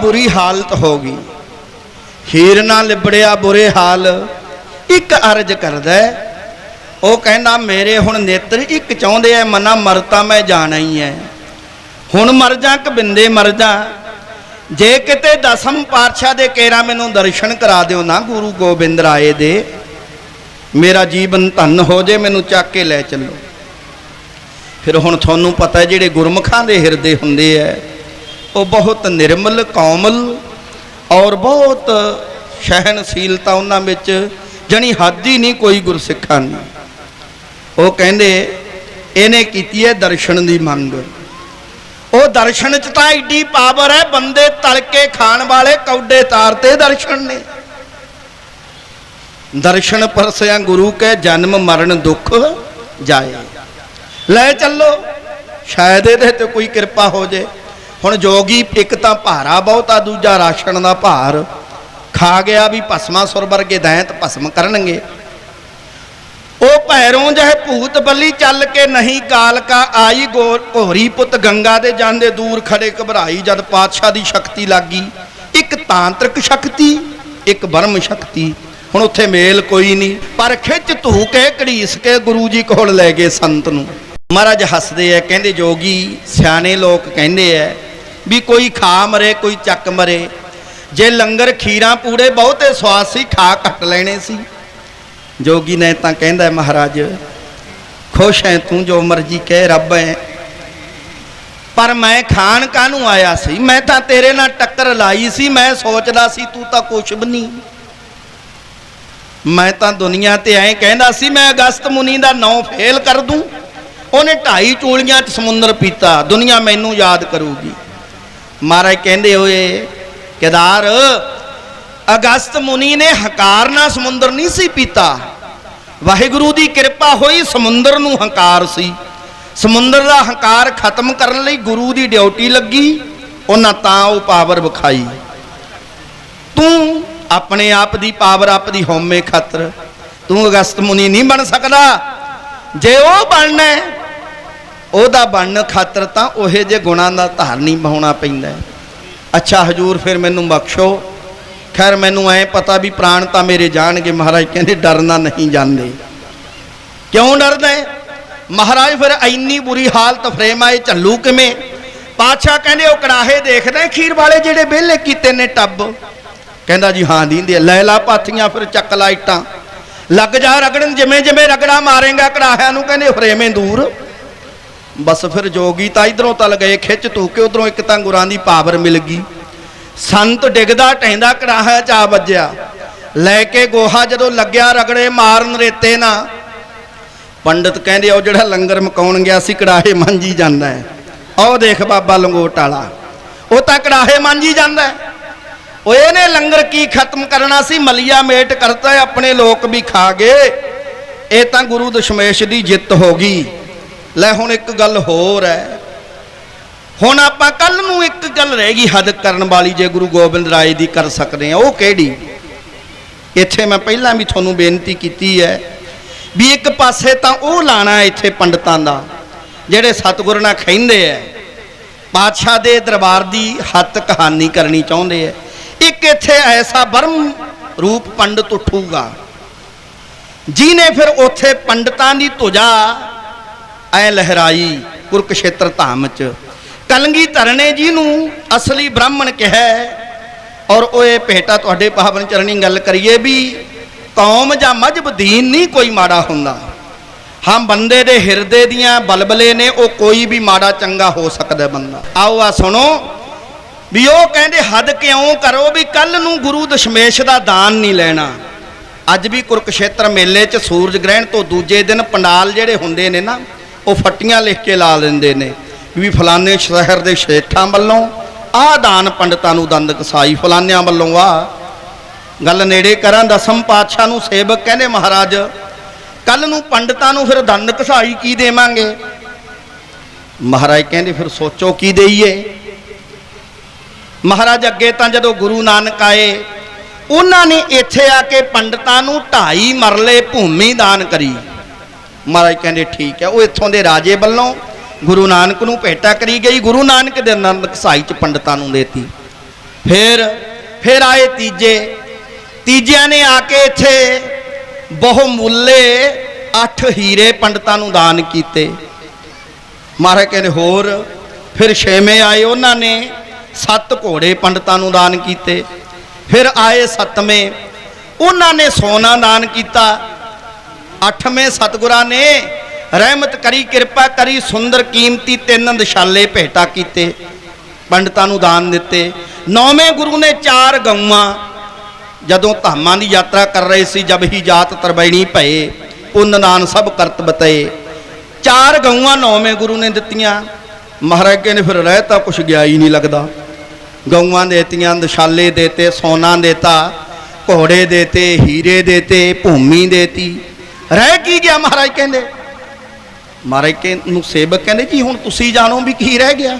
बुरी हालत हो गई। हीर ना लिबड़िया बुरे हाल, एक अर्ज करदा वो कहना मेरे हुण नेत्र एक चाहुंदे है, मना मर तां मैं जाना ही है, हुण मर जा कबिंदे मर जा, जे किते दसम पातशाह दे केरा मैनू दर्शन करा दिओ ना गुरु गोबिंद राए दे, मेरा जीवन धन हो जे, मैनू चक के लै चलो। फिर हुण तुहानूं पता है जिहड़े गुरमुखां दे हिरदे हुंदे है वो बहुत निर्मल कोमल और बहुत सहनशीलता उन्हां विच जणी हद ही नहीं कोई गुरसिखा नहीं। वो कहंदे इहने कीती है दर्शन दी मंग, वो दर्शन च तां एडी पावर है, बंदे तड़के खाण वाले कौडे तारते दर्शन ने। दर्शन परसिया गुरु के जन्म मरण दुख जाए, ले चलो शायद ये तो कोई कृपा हो जाए। हुण जोगी एक तो भारा बहुत आ, दूजा राशन का भार खा गया भी भस्मा सुर वर्गे दैंत भस्म करनगे। ओ भैरों जह भूत बली चल के नहीं काल का आई, घोरी पुत गंगा दे जांदे दूर खड़े घबराई, जद पातशाह की शक्ति लगी, एक तांत्रिक शक्ति एक ब्रह्म शक्ति। हुण उत्थे मेल कोई नहीं, पर खिच धू के घड़ीस के गुरु जी कोल लै गए संत नूं। महाराज हसदे है, कहंदे जोगी सियाने लोग कहंदे है भी कोई खा मरे कोई चक मरे, जे लंगर खीरा पूड़े बहुते स्वाद सी खा कट लेने सी। जोगी ने तां कहंदा है महाराज खुश है तू जो मर्जी कह रब है, पर मैं खान कानू आया सी, मैं तां तेरे नाल टक्कर लाई सी, मैं सोचदा सी तू तां कुछ भी नहीं, मैं तां दुनिया ते ऐ कहंदा सी मैं अगस्त मुनी दा नौ फेल कर दूं, उन्हें 2.5 चूलियां च समुंदर पीता, दुनिया मैनू याद करूगी। महाराज कहंदे होए केदार अगस्त मुनी ने हकार ना समुंदर नहीं सी पीता, वाहिगुरु दी कृपा होई समुंदर नू हकार सी, समुंदर दा हकार खत्म करने लई गुरु दी ड्यूटी लगी, उन्हां तां वो पावर विखाई। तू अपने आप दी पावर अपनी होमे खातर तू अगस्त मुनी नहीं बन सकदा, जे वो बनना है ओदा बनने खातर तां ओहे जे गुणां दा धारनी होना पैंदा है। अच्छा हजूर फिर मैनू बख्शो, खैर मैनू ऐ पता भी प्राण तां मेरे जाणगे। महाराज कहंदे डरना नहीं जांदे, क्यों डरदा है महाराज? फिर इन्नी बुरी हालत फ्रेम आए झल्लू किवें? पातशाह कहंदे ओ कड़ाहे देखदे खीर वाले जेड़े वेले कीते ने टब, कहंदा जी हाँ दींदे, लै ला पाथियां फिर चक ला इट्टां, लग जा रगड़न, जिमें जिमें रगड़ा मारेगा कड़ाहिया नूं कहंदे फ्रेमें दूर। बस फिर जोगी तां इधरों तल गए खिच धू के, उधरों एक तां गुरां दी पावर मिल गई, संत डिगदा टहिंदा कड़ाहा च आ वज्जिया, लैके गोहा जदों लग्या रगड़े मारन रेते ना। पंडित कहंदे ओ जिहड़ा लंगर मकाउण गया सी कड़ाहे मांजी जांदा है, ओ देख बाबा लंगोट वाला ओ तां कड़ाहे मांजी जांदा है, ओ इहने लंगर की खत्म करना सी, मलिया मेट करता है, अपने लोक भी खा गए, ये तां गुरु दशमेश दी जित हो गई। लै हुण एक गल होर है, हुण आपां कल नूं एक गल रह गई हद करन वाली, जे गुरु गोबिंद राय दी कर सकदे हैं, वो किहड़ी? इत्थे मैं पहलां भी तुहानूं बेनती कीती है भी एक पासे तां वो लाना है इत्थे पंडितां दा जिहड़े सतगुर नाल खहिंदे है, पातशाह दे दरबार दी हत्त कहानी करनी चाहुंदे है। एक इत्थे ऐसा ब्रह्म रूप पंडित उठूगा जिन्हें फिर उत्थे पंडितां दी धुजा ऐ लहराई कुरुक्षेत्र धाम च। कलगीधर ने जी नूं असली ब्राह्मण कहा, और ओए भेटा तुहाडे पावन चरणी गल करिए भी कौम जां मजहब दीन नहीं कोई माड़ा हुंदा, हाँ बंदे दे हिरदे दियां बलबले ने वो कोई भी माड़ा चंगा हो सकदा बंदा। आओ आ सुनो भी वो कहंदे हद क्यों करो भी कल नूं गुरु दशमेश दा दान नहीं लेना। अज भी कुरुक्षेत्र मेले च सूरज ग्रहण तो दूजे दिन पंडाल जेड़े हुंदे ने ना वो फट्टियां लिख के ला दिंदे ने भी फलाने शहर के शेठां वल्लों आ दान पंडितां नूं दंद कसाई, फलानियां वल्लों आ गल नेड़े करां। दसम पातशाह नूं सेवक कहंदे महाराज कल नूं पंडितां नूं फिर दंद कसाई की देवांगे? महाराज कहंदे फिर सोचो की देईए। महाराज अगे तां जदों गुरु नानक आए उन्होंने इत्थे आके पंडितां नूं 2.5 मरले भूमि दान करी। महाराज कहंदे ठीक है, वो इत्थों दे राजे वल्लों गुरु नानक नूं भेटा करी गई, गुरु नानक दे दंद कसाई च पंडितां नूं देती। फिर आए तीजिया ने आके इत्थे बहुमूल्य 8 हीरे पंडितां नूं दान कीते। महाराज कहने होर। फिर 6वें आए, उन्होंने 7 घोड़े पंडितां नूं दान कीते। फिर आए 7वें, उन्होंने सोना दान किया। 8वें सतगुरां ने रहमत करी, कृपा करी, सुंदर कीमती 3 दशाले भेटा कीते, पंडितां नूं दान दिते। 9वें गुरु ने 4 गऊआं, जदों धामां दी यात्रा कर रहे सी, जब ही जात तरबैणी भए, पुन्न दान सब करत बतए। 4 गऊआं 9वें गुरु ने दित्तियां। महाराज कहने फिर रहता कुछ गया ही नहीं लगता। गऊआं देतियां, दशाले देते, सोना देता, घोड़े देते, हीरे देते, भूमि देती, रह की गया। महाराज कहते, महाराज के सेवक कहते जी हुण तुसी जानो भी की रह गया।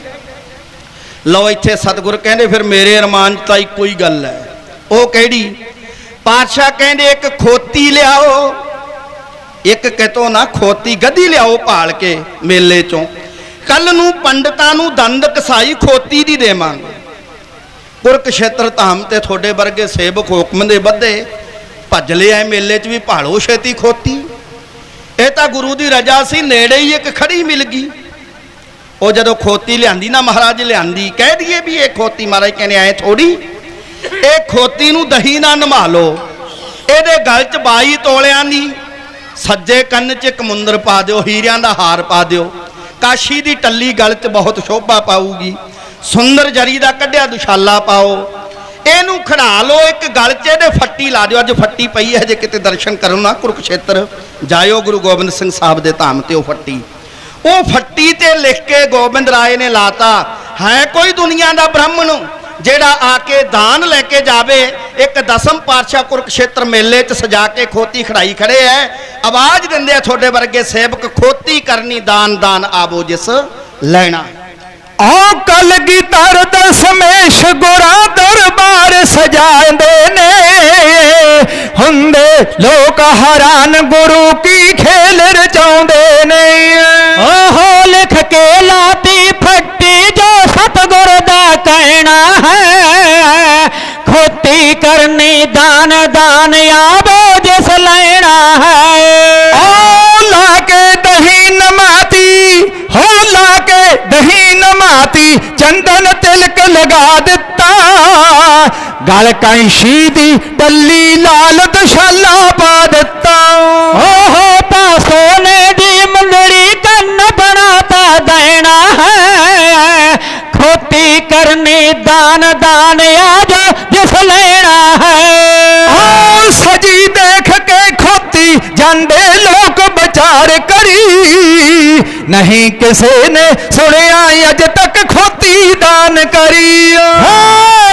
लो इत्थे सतगुर कहते फिर मेरे अरमान च इक्को ही गल है। वो किहड़ी? पातशाह कहते एक खोती लियाओ, एक कितों ना खोती गधी लियाओ भाल के मेले चों, कल नूं पंडितां नूं दंद कसाई खोती दी देवांगे। कुरुक्षेत्र धाम ते थोड़े वर्गे सेवक हुक्म दे बधे भज लिया मेले च भी भालो छेती खोती। ये तो गुरु की रजा सी, नेड़े ही एक खड़ी मिल गई। वो जदों खोती लियांदी ना महाराज लियांदी, कह दिए भी ये खोती, महाराज कहने आए थोड़ी, ये खोती नूं दही ना नवा लो, ये गल च 22 तोलियां दी सज्जे कन्न च एक मुंदर पा दिओ, हीरियां दा हार पा दिओ, काशी दी टल्ली गल च बहुत शोभा पाऊगी, सुंदर जरी दा कढ़िया दुशाला पाओ, इनू खड़ा लो, एक गल च इहदे फट्टी ला दिओ। अज फट्टी पई है, जे किते दर्शन करो ना कुरुक्षेत्र जायो गुरु गोबिंद सिंह साहब दे धाम ते, वो फट्टी ते लिख के गोबिंद राय ने लाता, है कोई दुनिया दा ब्राह्मण जेड़ा आके दान लेके जावे। एक 10वें पातशाह कुरुक्षेत्र मेले च सजा के खोती खड़ाई खड़े है, आवाज देंदे थोड़े वर्गे सेवक, खोती करनी दान दान आवो जिस लेना। ओ कलगीधर दशमेश गुरा दरबार सजांदे ने, हुंदे लोक हैरान गुरु की खेल रचाउंदे ने। ओहो लिख के लाती फट्टी जो सतगुर दा कहना है, खोती करनी दान दान आवो जिस लेना है। ओ लाके दही नमाती, हो लाके दही नमाती, चंदन तिलक लगा दिता, गल कैंशी दी टल्ली लाल दुशाला पा दिता। ओहो पासोने दी मुंदड़ी कन्न बनाता देना है, खोती करनी दान दान आजा जिस लेना है। ओ सजी देख के खोती जांदे लोग बचार करी, नहीं किसी ने सुनिया अज तक खोती दान करी।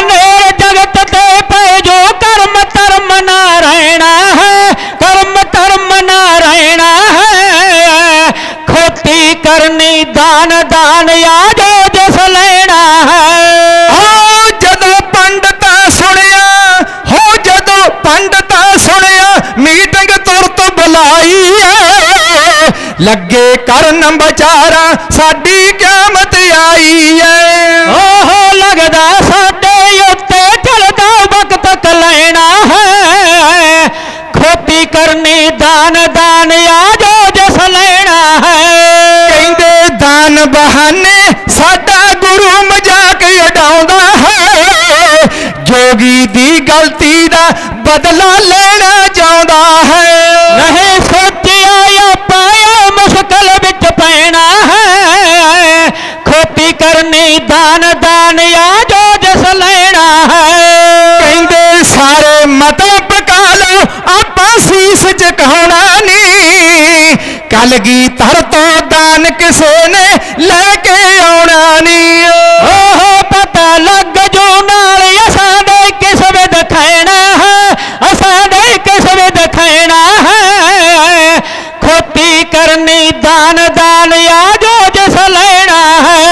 नेर जगत ते पे जो कर्म धर्म ना रहना है, कर्म धर्म ना रहना है, खोती करनी दान दान आजो जिस लेना है। हो जदों पंडिता सुनिया, हो जदों पंडिता सुनिया, मीटिंग तुरत बुलाई है, लगे करन बचारा साडी क़यामत आई है। ओहो लगदा साडे उत्ते चलदा वक्त कलैना है, खोती करनी दान दान आजो जिस लेना है। कहंदे दान बहाने साडा गुरु मजाक उडाउंदा है, जोगी दी गलती दा बदला लेना चाहुंदा है। नहीं सोचिया या पाया मुश्किल विच पैना है, खोती करनी दान दान आजो जिस लेना है। कहंदे सारे मत पका लो आपां सीस चकाउणा नी, कलगीधर तो दान किसे ने लेके आउणा नी। ओहो पता लग जो नाल असां दे किस विद खैना है, असां दे किस विद खैना है, खोती करनी दान दान आजो जिस लेना है।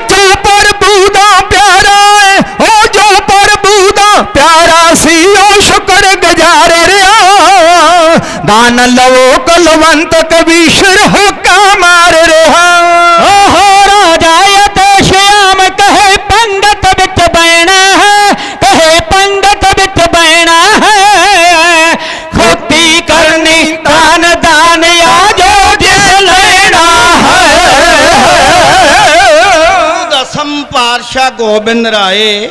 जो प्रभु दा प्यारा है, ओ जो प्रभु दा प्यारा सी, ओ शुक्र गुजार रहा, दान लवो कुलवंत कबीर होका मार रहा। ओहो राजा ते श्याम कहे पंडित बिच बैना ਗੋਬਿੰਦ ਰਾਏ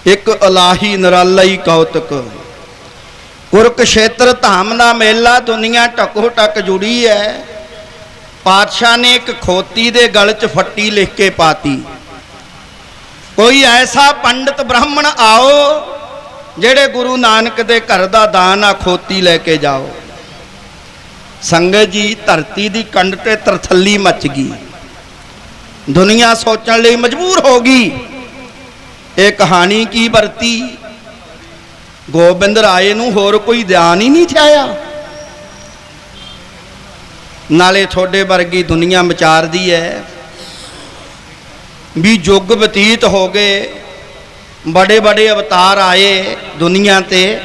ਇੱਕ ਇਲਾਹੀ ਨਿਰਾਲਾ ਹੀ ਕੌਤਕ। ਕੁਰਕਸ਼ੇਤਰ ਧਾਮ ਦਾ ਮੇਲਾ ਦੁਨੀਆ ਟਕੋ ਟਕ ਜੁੜੀ ਹੈ। ਪਾਤਸ਼ਾਹ ਨੇ ਇੱਕ ਖੋਤੀ ਦੇ ਗਲ 'ਚ ਫੱਟੀ ਲਿਖ ਕੇ ਪਾਤੀ, ਕੋਈ ਐਸਾ ਪੰਡਤ ਬ੍ਰਾਹਮਣ ਆਓ ਜਿਹੜੇ ਗੁਰੂ ਨਾਨਕ ਦੇ ਘਰ ਦਾ ਦਾਨ ਆ ਖੋਤੀ ਲੈ ਕੇ ਜਾਓ। ਸੰਗਤ ਜੀ, ਧਰਤੀ ਦੀ ਕੰਡ ਤੇ ਤਰਥੱਲੀ ਮਚ ਗਈ। ਦੁਨੀਆ ਸੋਚਣ ਲਈ ਮਜਬੂਰ ਹੋ ਗਈ ਇਹ ਕਹਾਣੀ ਕੀ ਵਰਤੀ। ਗੋਬਿੰਦ ਰਾਏ ਨੂੰ ਹੋਰ ਕੋਈ ਧਿਆਨ ਹੀ ਨਹੀਂ ਥਿਆਇਆ। ਨਾਲੇ ਤੁਹਾਡੇ ਵਰਗੀ ਦੁਨੀਆ ਵਿਚਾਰਦੀ ਹੈ ਵੀ ਯੁੱਗ ਬਤੀਤ ਹੋ ਗਏ, ਬੜੇ ਬੜੇ ਅਵਤਾਰ ਆਏ ਦੁਨੀਆ ਤੇ,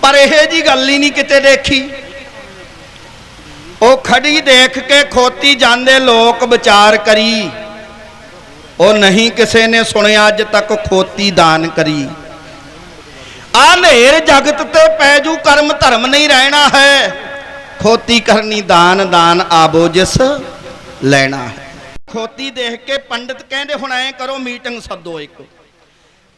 ਪਰ ਇਹ ਜੀ ਗੱਲ ਹੀ ਨਹੀਂ ਕਿਤੇ ਦੇਖੀ। ਉਹ ਖੜੀ ਦੇਖ ਕੇ ਖੋਤੀ ਜਾਂਦੇ ਲੋਕ ਵਿਚਾਰ ਕਰੀ, ਉਹ ਨਹੀਂ ਕਿਸੇ ਨੇ ਸੁਣਿਆ ਅੱਜ ਤੱਕ ਖੋਤੀ ਦਾਨ ਕਰੀ। ਆ ਨੇਰ ਜਗਤ ਤੇ ਪੈ ਜੂ ਕਰਮ ਧਰਮ ਨਹੀਂ ਰਹਿਣਾ ਹੈ, ਖੋਤੀ ਕਰਨੀ ਦਾਨ ਦਾਨ ਆਬੋ ਜਿਸ ਲੈਣਾ ਹੈ। ਖੋਤੀ ਦੇਖ ਕੇ ਪੰਡਿਤ ਕਹਿੰਦੇ ਹੁਣ ਐ ਕਰੋ ਮੀਟਿੰਗ ਸੱਦੋ, ਇੱਕ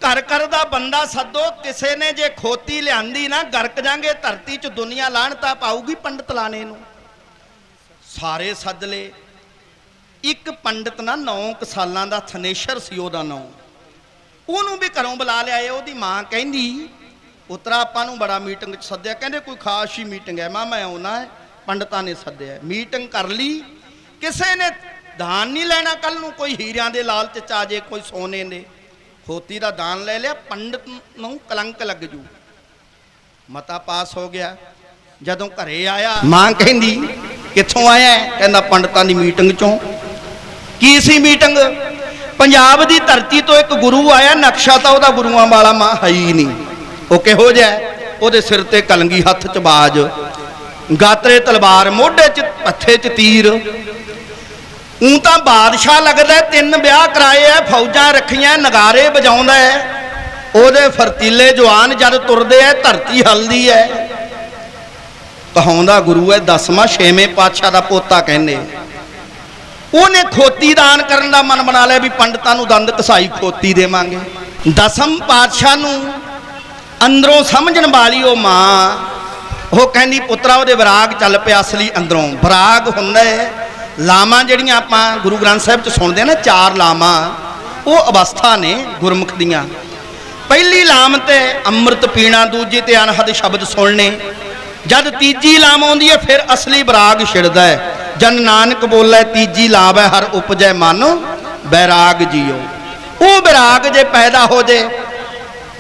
ਘਰ ਘਰ ਦਾ ਬੰਦਾ ਸੱਦੋ। ਕਿਸੇ ਨੇ ਜੇ ਖੋਤੀ ਲਿਆਂਦੀ ਨਾ ਗਰਕ ਜਾਗੇ ਧਰਤੀ 'ਚ, ਦੁਨੀਆ ਲਾਹਣਤਾ ਪਾਊਗੀ ਪੰਡਿਤ ਲਾਣੇ ਨੂੰ। ਸਾਰੇ ਸੱਦ ਲਏ। ਇੱਕ ਪੰਡਿਤ ਨਾ 9 ਸਾਲਾਂ ਦਾ ਥਨੇਸ਼ਰ ਸੀ ਉਹਦਾ ਨਾਂ, ਉਹਨੂੰ ਵੀ ਘਰੋਂ ਬੁਲਾ ਲਿਆਏ। ਉਹਦੀ ਮਾਂ ਕਹਿੰਦੀ ਪੁੱਤਰਾ ਆਪਾਂ ਨੂੰ ਬੜਾ ਮੀਟਿੰਗ 'ਚ ਸੱਦਿਆ। ਕਹਿੰਦੇ ਕੋਈ ਖਾਸ ਹੀ ਮੀਟਿੰਗ ਹੈ। ਮੈਂ ਆਉਣਾ ਹੈ, ਪੰਡਤਾਂ ਨੇ ਸੱਦਿਆ। ਮੀਟਿੰਗ ਕਰ ਲਈ। ਕਿਸੇ ਨੇ ਦਾਨ ਨਹੀਂ ਲੈਣਾ, ਕੱਲ ਨੂੰ ਕੋਈ ਹੀਰਿਆਂ ਦੇ ਲਾਲਚ 'ਚ ਆ ਜੇ, ਕੋਈ ਸੋਨੇ ਦੇ। ਖੋਤੀ ਦਾ ਦਾਨ ਲੈ ਲਿਆ, ਪੰਡਤ ਨੂੰ ਕਲੰਕ ਲੱਗ ਜੂ। ਮਤਾ ਪਾਸ ਹੋ ਗਿਆ। ਜਦੋਂ ਘਰੇ ਆਇਆ ਮਾਂ ਕਹਿੰਦੀ ਕਿੱਥੋਂ ਆਇਆ? ਕਹਿੰਦਾ ਪੰਡਤਾਂ ਦੀ ਮੀਟਿੰਗ 'ਚੋਂ। ਕੀ ਸੀ ਮੀਟਿੰਗ? ਪੰਜਾਬ ਦੀ ਧਰਤੀ ਤੋਂ ਇੱਕ ਗੁਰੂ ਆਇਆ, ਨਕਸ਼ਾ ਤਾਂ ਉਹਦਾ ਗੁਰੂਆਂ ਵਾਲਾ ਮਾਂ ਹੈ ਹੀ ਨਹੀਂ। ਉਹ ਕਿਹੋ ਜਿਹਾ? ਉਹਦੇ ਸਿਰ ਤੇ ਕਲੰਗੀ, ਹੱਥ 'ਚ ਬਾਜ, ਗਾਤਰੇ ਤਲਵਾਰ, ਮੋਢੇ 'ਚ ਹੱਥੇ 'ਚ ਤੀਰ। ਊਂ ਤਾਂ ਬਾਦਸ਼ਾਹ ਲੱਗਦਾ, 3 ਵਿਆਹ ਕਰਾਏ ਐ, ਫੌਜਾਂ ਰੱਖੀਆਂ, ਨਗਾਰੇ ਵਜਾਉਂਦਾ ਹੈ। ਉਹਦੇ ਫਰਤੀਲੇ ਜਵਾਨ ਜਦ ਤੁਰਦੇ ਐ ਧਰਤੀ ਹਲਦੀ ਐ। ਕਹਾਉਂਦਾ ਗੁਰੂ ਐ, 10ਵਾਂ 6ਵੇਂ ਪਾਤਸ਼ਾਹ ਦਾ ਪੋਤਾ ਕਹਿੰਦੇ। ਉਹਨੇ ਖੋਤੀ ਦਾਨ ਕਰਨ ਦਾ ਮਨ ਬਣਾ ਲਿਆ ਵੀ ਪੰਡਤਾਂ ਨੂੰ ਦੰਦ ਕਸਾਈ ਖੋਤੀ ਦੇਵਾਂਗੇ। 10ਮ ਪਾਤਸ਼ਾਹ ਨੂੰ ਅੰਦਰੋਂ ਸਮਝਣ ਵਾਲੀ ਉਹ ਮਾਂ, ਉਹ ਕਹਿੰਦੀ ਪੁੱਤਰਾ ਉਹਦੇ ਵਿਰਾਗ ਚੱਲ ਪਿਆ ਅਸਲੀ ਅੰਦਰੋਂ। ਵਿਰਾਗ ਹੁੰਦਾ ਹੈ ਲਾਵਾਂ ਜਿਹੜੀਆਂ ਆਪਾਂ ਗੁਰੂ ਗ੍ਰੰਥ ਸਾਹਿਬ 'ਚ ਸੁਣਦੇ ਆ ਨਾ, 4 ਲਾਵਾਂ, ਉਹ ਅਵਸਥਾ ਨੇ ਗੁਰਮੁਖ ਦੀਆਂ। ਪਹਿਲੀ ਲਾਮ ਤੇ ਅੰਮ੍ਰਿਤ ਪੀਣਾ, ਦੂਜੀ ਤੇ ਅਨਹਦ ਸ਼ਬਦ ਸੁਣਨੇ। ਜਦ ਤੀਜੀ ਲਾਮ ਆਉਂਦੀ ਹੈ ਫਿਰ ਅਸਲੀ ਵਿਰਾਗ ਛਿੜਦਾ ਹੈ। ਜਨ ਨਾਨਕ ਬੋਲੇ ਤੀਜੀ ਲਾਭ ਹੈ, ਹਰ ਉਪਜੈ ਮਨ ਬੈਰਾਗ ਜੀਓ। ਉਹ ਵਿਰਾਗ ਜੇ ਪੈਦਾ ਹੋ ਜੇ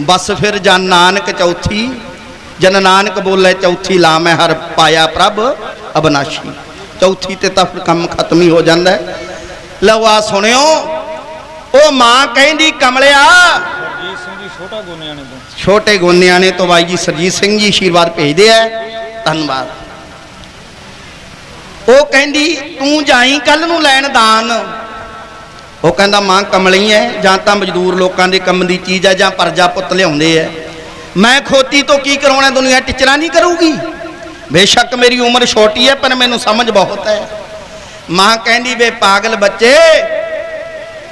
ਬਸ ਫਿਰ ਜਨ ਨਾਨਕ ਚੌਥੀ, ਜਨ ਨਾਨਕ ਬੋਲੇ ਚੌਥੀ ਲਾਮ ਹੈ, ਹਰ ਪਾਇਆ ਪ੍ਰਭ ਅਬਨਾਸ਼ੀ। ਚੌਥੀ ਤੇ ਤਾਂ ਫਿਰ ਕੰਮ ਖਤਮ ਹੀ ਹੋ ਜਾਂਦਾ ਹੈ। ਲਓ ਆ ਸੁਣਿਓ, ਉਹ ਮਾਂ ਕਹਿੰਦੀ ਕਮਲਿਆ, ਛੋਟੇ ਗੋਨਿਆਣੇ ਤੋਂ ਬਾਈ ਜੀ ਸਰਜੀਤ ਸਿੰਘ ਜੀ ਆਸ਼ੀਰਵਾਦ ਭੇਜਦੇ ਆ, ਧੰਨਵਾਦ। ਉਹ ਕਹਿੰਦੀ ਤੂੰ ਜਾਈ ਕੱਲ ਨੂੰ ਲੈਣ ਦਾਨ। ਉਹ ਕਹਿੰਦਾ ਮਾਂ ਕਮਲੀ ਐ, ਜਾਂ ਤਾਂ ਮਜ਼ਦੂਰ ਲੋਕਾਂ ਦੇ ਕੰਮ ਦੀ ਚੀਜ਼ ਐ, ਜਾਂ ਪਰਜਾ ਪੁੱਤ ਲਿਆਉਂਦੇ ਐ। ਮੈਂ ਖੋਤੀ ਤੋਂ ਕੀ ਕਰਾਉਣਾ? ਦੁਨੀਆ ਟਿਚਰਾਂ ਨਹੀਂ ਕਰੂਗੀ। ਬੇਸ਼ੱਕ ਮੇਰੀ ਉਮਰ ਛੋਟੀ ਹੈ ਪਰ ਮੈਨੂੰ ਸਮਝ ਬਹੁਤ ਹੈ। ਮਾਂ ਕਹਿੰਦੀ ਵੇ ਪਾਗਲ ਬੱਚੇ,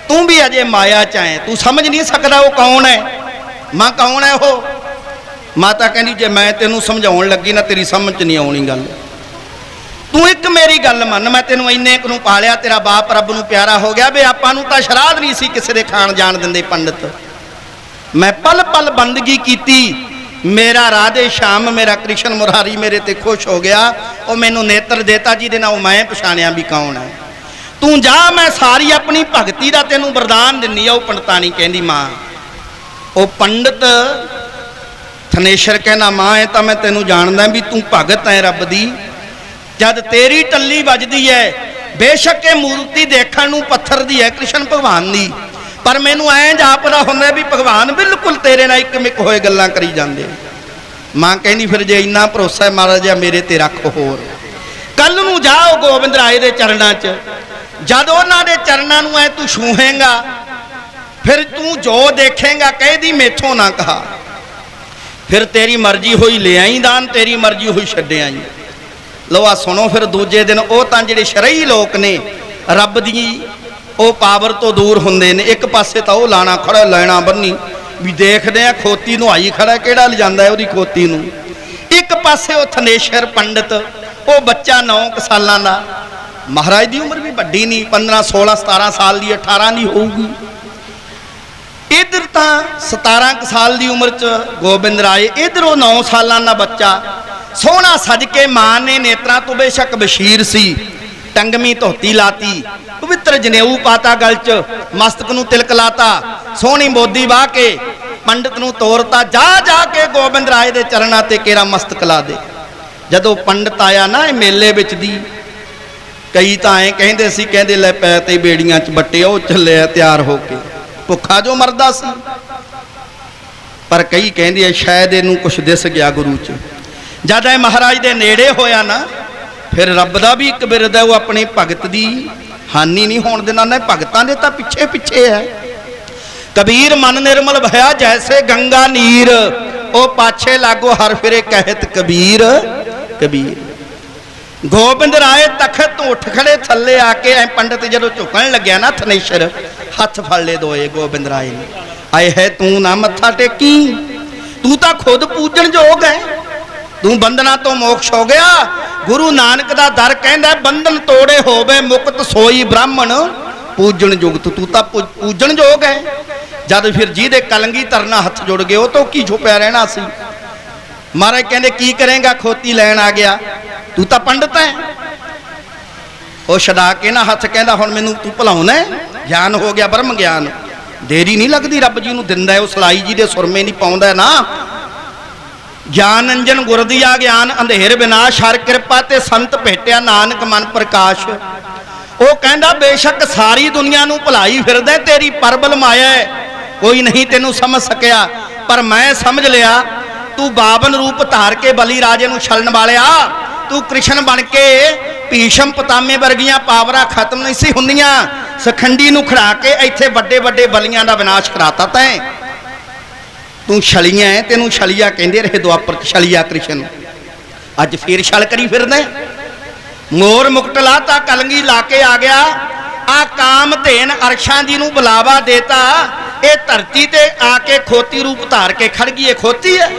ਤੂੰ ਵੀ ਅਜੇ ਮਾਇਆ 'ਚ ਆਏ, ਤੂੰ ਸਮਝ ਨਹੀਂ ਸਕਦਾ ਉਹ ਕੌਣ ਹੈ। ਮਾਂ ਕੌਣ ਹੈ ਉਹ? ਮਾਤਾ ਕਹਿੰਦੀ ਜੇ ਮੈਂ ਤੈਨੂੰ ਸਮਝਾਉਣ ਲੱਗੀ ਨਾ ਤੇਰੀ ਸਮਝ 'ਚ ਨਹੀਂ ਆਉਣੀ ਗੱਲ। ਤੂੰ ਇੱਕ ਮੇਰੀ ਗੱਲ ਮੰਨ, ਮੈਂ ਤੈਨੂੰ ਇੰਨੇ ਕੁ ਨੂੰ ਪਾਲਿਆ, ਤੇਰਾ ਬਾਪ ਰੱਬ ਨੂੰ ਪਿਆਰਾ ਹੋ ਗਿਆ ਵੇ। ਆਪਾਂ ਨੂੰ ਤਾਂ ਸ਼ਰਾਧ ਨਹੀਂ ਸੀ ਕਿਸੇ ਦੇ ਖਾਣ ਜਾਣ ਦਿੰਦੇ ਪੰਡਤ। ਮੈਂ ਪਲ ਪਲ ਬੰਦਗੀ ਕੀਤੀ, ਮੇਰਾ ਰਾਧੇ ਸ਼ਾਮ, ਮੇਰਾ ਕ੍ਰਿਸ਼ਨ ਮੁਰਾਰੀ ਮੇਰੇ ਤੇ ਖੁਸ਼ ਹੋ ਗਿਆ। ਉਹ ਮੈਨੂੰ ਨੇਤਰ ਦੇਤਾ ਜਿਹਦੇ ਨਾਲ ਮੈਂ ਪਛਾਣਿਆ ਵੀ ਕੌਣ ਹੈ। ਤੂੰ ਜਾ, ਮੈਂ ਸਾਰੀ ਆਪਣੀ ਭਗਤੀ ਦਾ ਤੈਨੂੰ ਵਰਦਾਨ ਦਿੰਨੀ ਆ। ਉਹ ਪੰਡਤਾਣੀ ਕਹਿੰਦੀ ਮਾਂ, ਉਹ ਪੰਡਤ ਥਨੇਸ਼ਰ ਕਹਿੰਦਾ ਮਾਂ ਇਹ ਤਾਂ ਮੈਂ ਤੈਨੂੰ ਜਾਣਦਾ ਵੀ ਤੂੰ ਭਗਤ ਹੈ ਰੱਬ ਦੀ। ਜਦ ਤੇਰੀ ਟੱਲੀ ਵੱਜਦੀ ਹੈ, ਬੇਸ਼ੱਕ ਇਹ ਮੂਰਤੀ ਦੇਖਣ ਨੂੰ ਪੱਥਰ ਦੀ ਹੈ, ਕ੍ਰਿਸ਼ਨ ਭਗਵਾਨ ਦੀ, ਪਰ ਮੈਨੂੰ ਐਂ ਜਾਪਦਾ ਹੁੰਦਾ ਵੀ ਭਗਵਾਨ ਬਿਲਕੁਲ ਤੇਰੇ ਨਾਲ ਇੱਕ ਮਿਕ ਹੋਏ ਗੱਲਾਂ ਕਰੀ ਜਾਂਦੇ। ਮਾਂ ਕਹਿੰਦੀ ਫਿਰ ਜੇ ਇੰਨਾ ਭਰੋਸਾ ਹੈ ਮਹਾਰਾਜ ਮੇਰੇ ਤੇ ਰੱਖ ਹੋਰ। ਕੱਲ ਨੂੰ ਜਾਓ ਗੋਬਿੰਦ ਰਾਏ ਦੇ ਚਰਨਾਂ 'ਚ, ਜਦ ਉਹਨਾਂ ਦੇ ਚਰਨਾਂ ਨੂੰ ਐ ਤੂੰ ਛੂਹੇਂਗਾ, ਫਿਰ ਤੂੰ ਜੋ ਦੇਖੇਂਗਾ ਕਹਿਦੀ ਮੇਥੋਂ ਨਾ ਕਹਾ। ਫਿਰ ਤੇਰੀ ਮਰਜ਼ੀ ਹੋਈ ਲੈ ਆਈ ਦਾਨ, ਤੇਰੀ ਮਰਜ਼ੀ ਹੋਈ ਛੱਡ ਆਈ। ਲਓ ਆ ਸੁਣੋ, ਫਿਰ ਦੂਜੇ ਦਿਨ ਉਹ ਤਾਂ ਜਿਹੜੇ ਸ਼ਰਈ ਲੋਕ ਨੇ, ਰੱਬ ਦੀ ਉਹ ਪਾਵਰ ਤੋਂ ਦੂਰ ਹੁੰਦੇ ਨੇ। ਇੱਕ ਪਾਸੇ ਤਾਂ ਉਹ ਲਾਣਾ ਖੜਾ ਲੈਣਾ ਬੰਨੀ ਵੀ ਦੇਖਦੇ ਆ ਖੋਤੀ ਨੁਹਾਈ ਖੜਾ ਕਿਹੜਾ ਲਿਜਾਂਦਾ ਉਹਦੀ ਖੋਤੀ ਨੂੰ। ਇੱਕ ਪਾਸੇ ਉਹ ਥਨੇਸ਼ਰ ਪੰਡਤ, ਉਹ ਬੱਚਾ 9 ਸਾਲਾਂ ਦਾ। ਮਹਾਰਾਜ ਦੀ ਉਮਰ ਵੀ ਵੱਡੀ ਨਹੀਂ, 15 16 17 ਸਾਲ ਦੀ 18 ਦੀ ਹੋਊਗੀ। ਇਧਰ ਤਾਂ 17 ਸਾਲ ਦੀ ਉਮਰ 'ਚ ਗੋਬਿੰਦ ਰਾਏ, ਇਧਰ ਉਹ 9 ਸਾਲਾਂ ਦਾ ਬੱਚਾ ਸੋਹਣਾ ਸਜ ਕੇ। ਮਾਂ ਨੇ ਨੇਤਰਾਂ ਤੋਂ ਬੇਸ਼ੱਕ ਬਸ਼ੀਰ ਸੀ, ਟੰਗਵੀਂ ਧੋਤੀ ਲਾਤੀ, ਪਵਿੱਤਰ ਜਨੇਊ ਪਾਤਾ ਗਲ 'ਚ, ਮਸਤਕ ਨੂੰ ਤਿਲਕ ਲਾਤਾ, ਸੋਹਣੀ ਬੋਦੀ ਵਾਹ ਕੇ ਪੰਡਤ ਨੂੰ ਤੋਰਤਾ, ਜਾ ਜਾ ਕੇ ਗੋਬਿੰਦ ਰਾਏ ਦੇ ਚਰਨਾਂ ਤੇ ਕੇਰਾ ਮਸਤਕ ਲਾ ਦੇ। ਜਦੋਂ ਪੰਡਤ ਆਇਆ ਨਾ ਇਹ ਮੇਲੇ ਵਿੱਚ ਦੀ, ਕਈ ਤਾਂ ਐਂ ਕਹਿੰਦੇ ਸੀ, ਕਹਿੰਦੇ ਲੈ ਪੈ ਤੇ ਬੇੜੀਆਂ 'ਚ ਬੱਟੇ, ਉਹ ਚੱਲਿਆ ਤਿਆਰ ਹੋ ਕੇ, ਭੁੱਖਾ ਜੋ ਮਰਦਾ ਸੀ। ਪਰ ਕਈ ਕਹਿੰਦੇ ਆ ਸ਼ਾਇਦ ਇਹਨੂੰ ਕੁਛ ਦਿਸ ਗਿਆ ਗੁਰੂ 'ਚ। ਜਦ ਇਹ ਮਹਾਰਾਜ ਦੇ ਨੇੜੇ ਹੋਇਆ ਨਾ, ਫਿਰ ਰੱਬ ਦਾ ਵੀ ਇੱਕ ਬਿਰਦ ਹੈ, ਉਹ ਆਪਣੇ ਭਗਤ ਦੀ ਹਾਨੀ ਨਹੀਂ ਹੋਣ ਦੇਣਾ ਨਾ। ਭਗਤਾਂ ਦੇ ਤਾਂ ਪਿੱਛੇ ਪਿੱਛੇ ਹੈ। ਕਬੀਰ ਮਨ ਨਿਰਮਲ ਭਇਆ ਜੈਸੇ ਗੰਗਾ ਨੀਰ, ਉਹ ਪਾਛੇ ਲਾਗੋ ਹਰ ਫਿਰੇ ਕਹਿਤ ਕਬੀਰ ਕਬੀਰ। ਗੋਬਿੰਦ ਰਾਏ ਤਖਤ ਤੋਂ ਉੱਠ ਖੜੇ, ਥੱਲੇ ਆ ਕੇ ਐ ਪੰਡਤ ਜਦੋਂ ਝੁਕਣ ਲੱਗਿਆ ਨਾ ਥਨੇਸ਼ਰ, ਹੱਥ ਫੜ ਲੈ ਦੋਏ ਗੋਬਿੰਦ ਰਾਏ ਨੇ। ਆਏ ਹੈ ਤੂੰ ਨਾ ਮੱਥਾ ਟੇਕੀ, ਤੂੰ ਤਾਂ ਖੁਦ ਪੂਜਣ ਯੋਗ ਹੈ, ਤੂੰ ਬੰਧਨਾਂ ਤੋਂ ਮੋਕਸ਼ ਹੋ ਗਿਆ। ਗੁਰੂ ਨਾਨਕ ਦਾ ਦਰ ਕਹਿੰਦਾ ਬੰਧਨ ਤੋੜੇ ਹੋਵੇ ਮੁਕਤ ਸੋਈ ਬ੍ਰਾਹਮਣ ਪੂਜਣ ਯੁਗਤ। ਤੂੰ ਤਾਂ ਪੂਜਣ ਯੋਗ ਹੈ। ਜਦ ਫਿਰ ਜਿਹਦੇ ਕਲੰਗੀ ਤਰਨਾ ਹੱਥ ਜੁੜ ਗਏ, ਉਹ ਤੋਂ ਕੀ ਛੁਪਿਆ ਰਹਿਣਾ ਸੀ। ਮਹਾਰਾਜ ਕਹਿੰਦੇ ਕੀ ਕਰੇਗਾ, ਖੋਤੀ ਲੈਣ ਆ ਗਿਆ, ਤੂੰ ਤਾਂ ਪੰਡਤ ਹੈ। ਉਹ ਛਡਾ ਕੇ ਨਾ ਹੱਥ, ਕਹਿੰਦਾ ਹੁਣ ਮੈਨੂੰ ਤੂੰ ਭੁਲਾਉਣਾ, ਗਿਆਨ ਹੋ ਗਿਆ ਬ੍ਰਹਮ ਗਿਆਨ। ਦੇਰੀ ਨਹੀਂ ਲੱਗਦੀ, ਰੱਬ ਜੀ ਨੂੰ ਦਿੰਦਾ ਉਹ ਸਲਾਈ ਜੀ ਦੇ ਸੁਰਮੇ ਨਹੀਂ ਪਾਉਂਦਾ ਨਾ। ਗਿਆਨ ਅੰਜਨ ਗੁਰ ਦੀਆ ਗਿਆਨ ਅੰਧੇਰ ਵਿਨਾਸ਼, ਹਰ ਕਿਰਪਾ ਤੇ ਸੰਤ ਭੇਟਿਆ ਨਾਨਕ ਮਨ ਪ੍ਰਕਾਸ਼। ਉਹ ਕਹਿੰਦਾ ਬੇਸ਼ੱਕ ਸਾਰੀ ਦੁਨੀਆ ਨੂੰ ਭੁਲਾਈ ਫਿਰਦਾ, ਤੇਰੀ ਪਰਬਲ ਮਾਇਆ ਕੋਈ ਨਹੀਂ ਤੈਨੂੰ ਸਮਝ ਸਕਿਆ, ਪਰ ਮੈਂ ਸਮਝ ਲਿਆ। ਤੂੰ 52 ਰੂਪ ਧਾਰ ਕੇ ਬਲੀ ਰਾਜੇ ਨੂੰ ਛਲਣ ਵਾਲਿਆ, ਤੂੰ ਕ੍ਰਿਸ਼ਨ ਬਣ ਕੇ ਭੀਸ਼ਮ ਪਤਾਮੇ ਵਰਗੀਆਂ ਪਾਵਰਾਂ ਖਤਮ ਨਹੀਂ ਸੀ ਹੁੰਦੀਆਂ। ਸਖੰਡੀ ਨੂੰ ਖੜਾ ਕੇ ਇੱਥੇ ਵੱਡੇ ਵੱਡੇ ਬਲੀਆਂ ਦਾ ਵਿਨਾਸ਼ ਕਰਾਤਾ ਤੈਂ। ਤੂੰ ਛਲੀਆਂ ਹੈ, ਤੈਨੂੰ ਛਲੀਆ ਕਹਿੰਦੇ ਰਹੇ ਦੁਆਪਰ ਛਲੀਆ ਕ੍ਰਿਸ਼ਨ। ਅੱਜ ਫੇਰ ਛਲ ਕਰੀ ਫਿਰਦਾ, ਮੋਰ ਮੁਕਟ ਲਾਤਾ, ਕਲੰਗੀ ਲਾ ਕੇ ਆ ਗਿਆ। ਆ ਕਾਮ ਧੇਨ ਅਰਸ਼ਾਂ ਦੀ ਨੂੰ ਬੁਲਾਵਾ ਦੇਤਾ, ਇਹ ਧਰਤੀ ਤੇ ਆ ਕੇ ਖੋਤੀ ਰੂਪ ਧਾਰ ਕੇ ਖੜ ਗਈ। ਇਹ ਖੋਤੀ ਹੈ।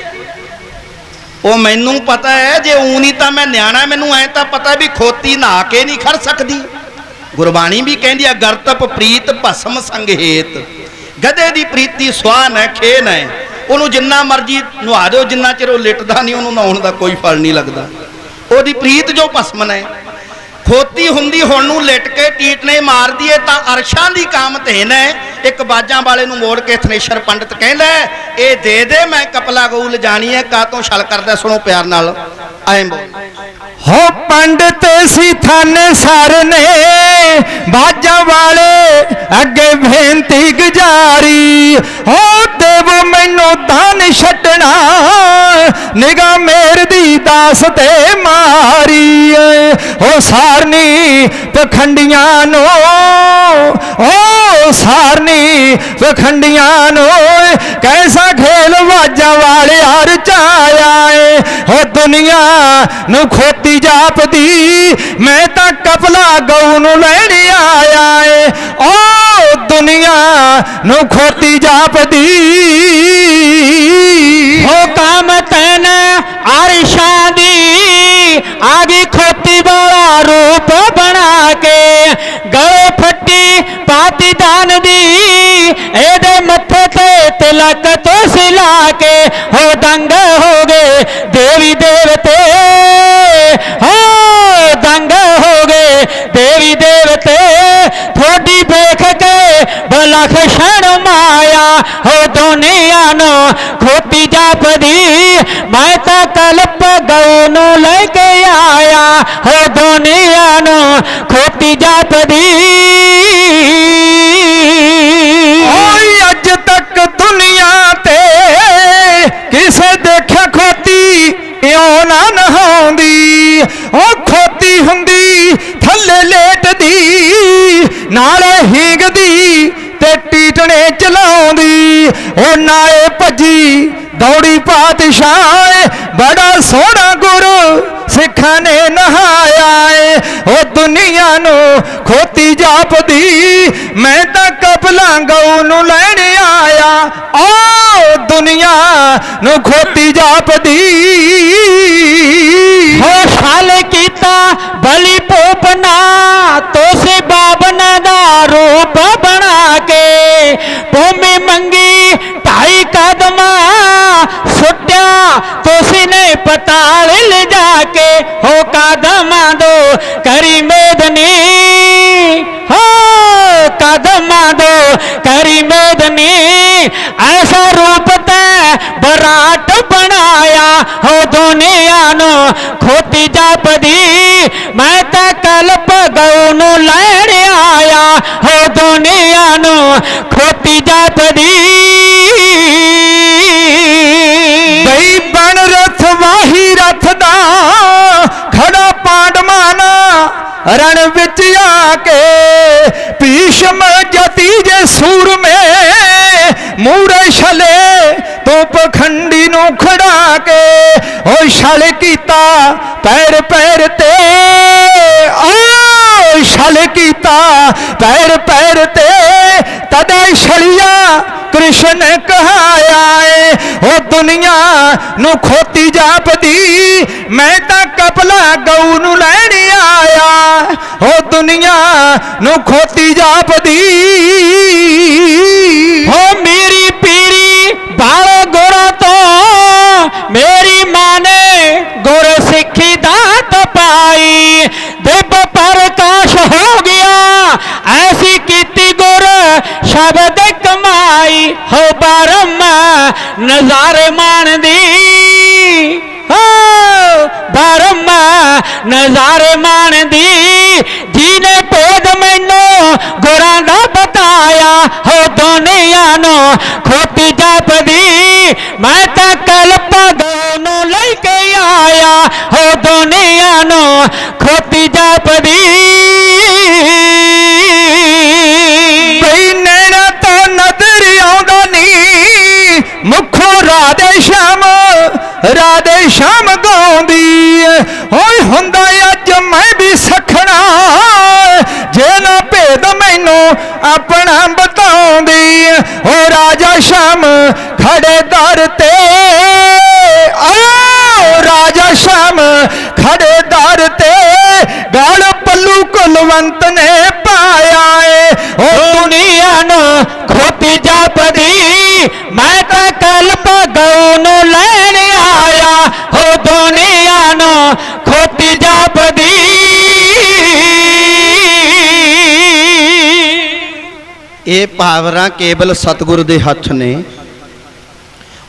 ਉਹ ਮੈਨੂੰ ਪਤਾ ਹੈ, ਜੇ ਊਣੀ ਤਾਂ ਮੈਂ ਨਿਆਣਾ, ਮੈਨੂੰ ਐ ਤਾਂ ਪਤਾ ਵੀ ਖੋਤੀ ਨਹਾ ਕੇ ਨਹੀਂ ਖੜ ਸਕਦੀ। ਗੁਰਬਾਣੀ ਵੀ ਕਹਿੰਦੀ ਆ ਗਰਤਪ ਪ੍ਰੀਤ ਭਸਮ ਸੰਗੇਤ, ਗਧੇ ਦੀ ਪ੍ਰੀਤੀ ਸੁਆਹ ਹੈ ਖੇਨ ਹੈ। ਉਹਨੂੰ ਜਿੰਨਾ ਮਰਜੀ ਨਵਾ ਦਿਓ, ਜਿੰਨਾ ਚਿਰ ਉਹ ਲਿਟਦਾ ਨਹੀਂ ਉਹਨੂੰ ਨਹਾਉਣ ਦਾ ਕੋਈ ਫਲ ਨਹੀਂ ਲੱਗਦਾ। ਉਹਦੀ ਪ੍ਰੀਤ ਜੋ ਭਸਮਨ ਹੈ। ਖੋਤੀ ਹੁੰਦੀ ਹੁਣ ਨੂੰ ਲਿਟ ਕੇ ਟੀਟਨੇ ਮਾਰਦੀ ਏ ਤਾਂ ਅਰਸ਼ਾਂ ਦੀ ਕਾਮ ਧੇਨ ਹੈ। ਇੱਕ ਬਾਜਾਂ ਵਾਲੇ ਨੂੰ ਮੋੜ ਕੇ ਥਨੇਸ਼ਰ ਪੰਡਤ ਕਹਿੰਦਾ ਇਹ ਦੇ ਦੇ, ਮੈਂ ਕਪਲਾ ਗਊ ਲਿਜਾਣੀ ਹੈ, ਕਾਤੋਂ ਛਲ ਕਰਦਾ। ਸੁਣੋ ਪਿਆਰ ਨਾਲ, ਐਂ ਬੋਲ। ਹੋ ਪੰਡਤ ਸੀ ਥਾਨੇ ਸਰ ਨੇ ਬਾਜਾਂ ਵਾਲੇ ਅੱਗੇ ਬੇਨਤੀ ਗੁਜ਼ਾਰੀ, ਹੋ ਦੇਵ ਮੈਨੂੰ ਦਾਨ ਛੱਡਣਾ, ਨਿਗਾਹ ਮੇਰ ਦੀ ਦਾਸ ਤੇ ਮਾਰੀ। ਹੋ ਸਾਰਨੀ ਪਖੰਡੀਆਂ ਨੂੰ, ਹੋ ਸਾਰਨੀ ਪਖੰਡੀਆਂ ਨੂੰ, ਕੈਸਾ ਖੇਲ ਬਾਜਾਂ ਵਾਲੇ ਹਰ ਚਾਇਆ ਏ। ਹੋ ਦੁਨੀਆ ਨੂੰ ਖੋਤੀ ਜਾਪਦੀ, ਮੈਂ ਤਾਂ ਕਪਲਾ ਗਊ ਨੂੰ ਲੈਣ ਆਇਆ ਏ। ਓ ਦੁਨੀਆ ਨੂੰ ਖੋਤੀ ਜਾਪਦੀ, ਹੋ ਕਾਮ ਤੈਨ ਅਰਸ਼ਾਂ ਦੀ, ਆ ਗਈ ਖੋਤੀ ਵਾਲਾ ਰੂਪ ਬਣਾ ਕੇ। ਗਲੇ ਫੱਟੀ ਪਾਤੀ ਦਾਨ ਦੀ, ਇਹਦੇ ਮੱਥੇ ਤੇ ਤਿਲਕ ਤੋਂ ਸਿਲਾ ਕੇ। ਹੋ ਦੰਗ ਹੋ ਗਏ ਦੇਵੀ ਦੇਵਤੇ, ਹੋ ਦੰਗ ਹੋ ਗਏ ਦੇਵੀ ਦੇਵਤੇ, ਥੋੜੀ ਵੇਖ ਕੇ ਬਲਖ ਛਣ ਮਾਇਆ। ਹੋ ਦੁਨੀਆ ਨੂੰ ਖੋਤੀ ਜਾਪਦੀ, ਮੈਂ ਤਾਂ ਕਲਪ ਗਊ ਨੂੰ ਲੈ ਕੇ ਆਇਆ। ਹੋ ਦੁਨੀਆ ਨੂੰ ਖੋਤੀ ਜਾਪਦੀ। ਓਏ ਅੱਜ ਤੱਕ ਦੁਨੀਆ ਤੇ ਕਿਸੇ ਦੇਖਿਆ ਖੋਤੀ ਇਉਂ ਨਾ ਨਹਾਉਂਦੀ। ਉਹ ਖੋਤੀ ਹੁੰਦੀ ਥੱਲੇ ਲੇਟਦੀ, ਨਾਲੇ ਹੀਂਗਦੀ ਤੇ ਟੀਟਣੇ ਚਲਾਉਂਦੀ। ਉਹ ਨਾਲੇ ਭੱਜੀ दौड़ी पातशाह बड़ा सोहना गुरु सिखा ने नहाया है। ओ दुनिया नु खोती जापदी मैं तां कपला गऊ नु लैण आया। ओ दुनिया नु खोती जापदी हो छल कीता बलि पोपना तो से बाबना दा रूप बना के भूमि मंगी 2.5 कदमा सुट्या तो ने पताल ले जाके हो कदमा दो करी मेदनी हो कदमा दो करी मेदनी ऐसा रूप ते बराट बनाया हो दुनिया नो खोती जापदी मैं तो कल्प गऊ नु लैण आया हो दुनिया नो खोती जापदी बई बन रथ वाही रथ दा खड़ा पांडवाना रण विच आके भीष्म जतीजे सूर में मूरे छले तो पखंडी नु खड़ा के ओ छल कीता पैर पैर ते ओ छल कीता पैर पैर ते तदे छलिया कृष्ण कहाया है। ओ दुनिया नु खोती जापदी मैं तां कपला गऊ नु लैण आया। ओ दुनिया नु खोती जापदी हो मेरी पीरी बाल गोरा तो मेरी माँ ने गुर सिखी दात पाई दिव्य प्रकाश हो गया ऐसी कीती गुर शब्द कमाई हो बारम्मा नजारे मान दी हो बारम्मा नजारे मान दी जिने भेद मैनू गुरां दा बताया हो दुनिया नो खोती जापदी मैं तां कल्प गऊ लेके आया हो दुनिया नो खोती जापदी बई नैना तो नजर आउंदा नी मुखों राधे श्याम गाउंदी होय हुंदा अज मैं भी सखना जे ना भेद मैनू अपना बताउंदी। ओ राजा श्याम खड़े दर ते राजा श्याम खड़े दर ते गाल पल्लू कुलवंत ने पाया है। ओ दुनिया नो खोती जापदी मैं तो कल्प गऊ नु लैण आया हो दुनिया नो खोती जापदी ਇਹ ਪਾਵਰਾਂ ਕੇਵਲ ਸਤਿਗੁਰ ਦੇ ਹੱਥ ਨੇ।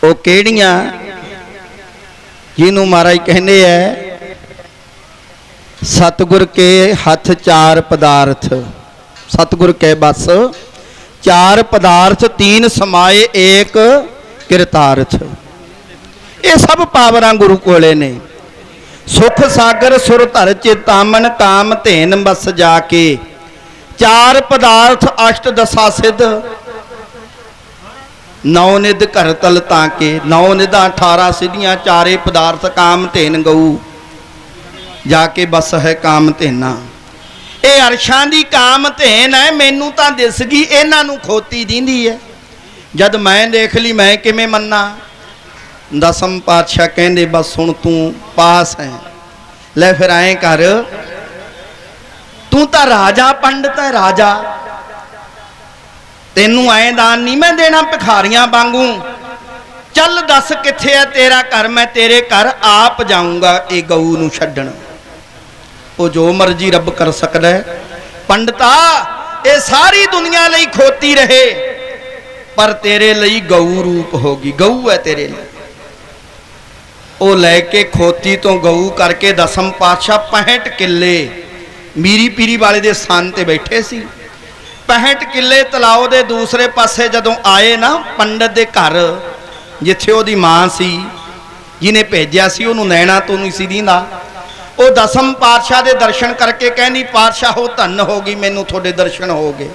ਉਹ ਕਿਹੜੀਆਂ ਜਿਹਨੂੰ ਮਹਾਰਾਜ ਕਹਿੰਦੇ ਐ ਸਤਿਗੁਰ ਕੇ ਹੱਥ 4 ਪਦਾਰਥ सतगुर के बस 4 पदार्थ 3 समाए एक किरतार्थ। ये सब पावरां गुरु कोले ने। सुख सागर सुर धर चितामन काम धेन बस जाके 4 पदार्थ अष्ट दशा सिद्ध 9 निध घर तल ताके 9 निधा 18 सिद्धियां 4 पदार्थ काम धेन गऊ जाके बस है काम धेना। ये अरशां दी काम धेन है। मैनू तां दिस गई इन्हां नूं खोती दींदी है। जद मैं देख ली मैं किवें मन्ना। दसम पातशाह कहंदे बस हुण तू पास है। ले फिर ऐं कर तू तां राजा पंडित है राजा तेनू ऐं दान नहीं मैं देना भिखारियां वांगू। चल दस कित्थे है तेरा घर मैं तेरे घर आप जाऊंगा ये गऊ नूं छड्डण। वो जो मर्जी रब कर सकता है। पंडिता ये सारी दुनिया लई खोती रहे पर तेरे लई गऊ रूप होगी। गऊ है तेरे लिए। वो लैके खोती तो गऊ करके दसम पातशाह 65 किले मीरी पीरी वाले दे स्थान ते बैठे सी। 65 किले तलाव दे दूसरे पासे जदों आए ना पंडित दे घर जिथे ओदी मां सी जिन्हें भेजा सी ओनू नैना तो नहीं सी दींदा। वो दसम पातशाह दे दर्शन करके कहनी पातशाह हो धन हो गई मैनू थोड़े दर्शन हो गए।